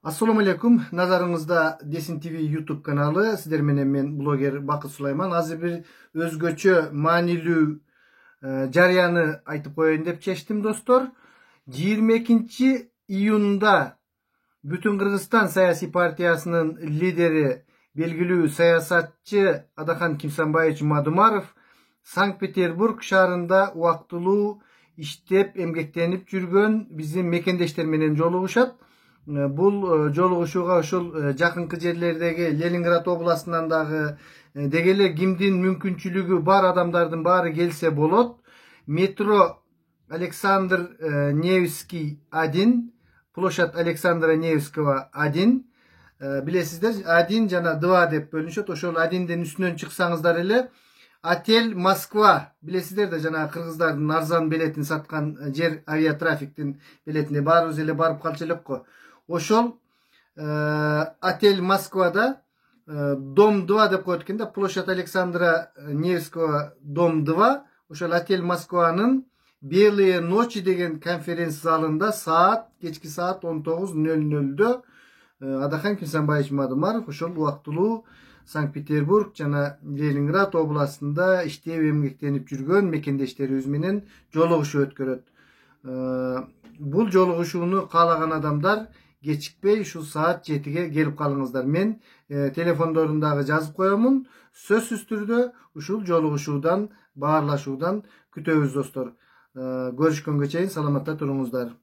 Assalamu alaikum. Nazarınızda Desin TV YouTube kanalı. Sizler menen men bloger Bakı Sulayman. Azı bir özgöçü manilүү jaryanı aytıp koyayım dep çeştim dostlar. 22 iyunda bütün Kırgızstan Siyasi Partiyasının lideri, belgilүү siyasatçı Adakan Kimsanbayevич Madumarov Sankt Peterburg şahrında uaktılуу iştep emgeklenip жүрgөн bizim mekendeşler menen joluguşat. Bul жолугушууга ушул жакынкы жерлердеги Ленинград областынан дагы дегеле кимдин мүмкүнчүлүгү бар адамдардын баары келсе болот. Метро Александр Невский 1, площадь Александра Невского 1. Билесиздер, 1 жана 2 деп бөлүнүшөт. Ошол 1ден үстүнөн чыксаңыздар эле Отель Москва, билесиздер да жана кыргыздардын арзан билетин саткан жер авиатрафиктин билетине баарыбыз эле барып калчу элек го. Ошол Отель Москвада дом 2 деп коет экен да, площадь Александра Невского дом 2. Ошол Отель Москванын Белые ночи деген конференция залында кечки саат 19:00 Адахан Кимсанбаевич Мадумаров ошол убактылуу Санкт Петербург жана Ленинград областында иштеп эмгектенип жүргөн мекендештерибиз менен жолугушуу өткөрөт. Бул жолугушууну каалаган адамдар кечикпей ушул саат 7-ге келип калыңыздар. Мен телефондорундагы жазып коемун. Сөзсүз түрдө ушул жолугушуудан, баарлашуудан күтөбүз достор. Görüşкөнгө чейин саламатта туруңуздар.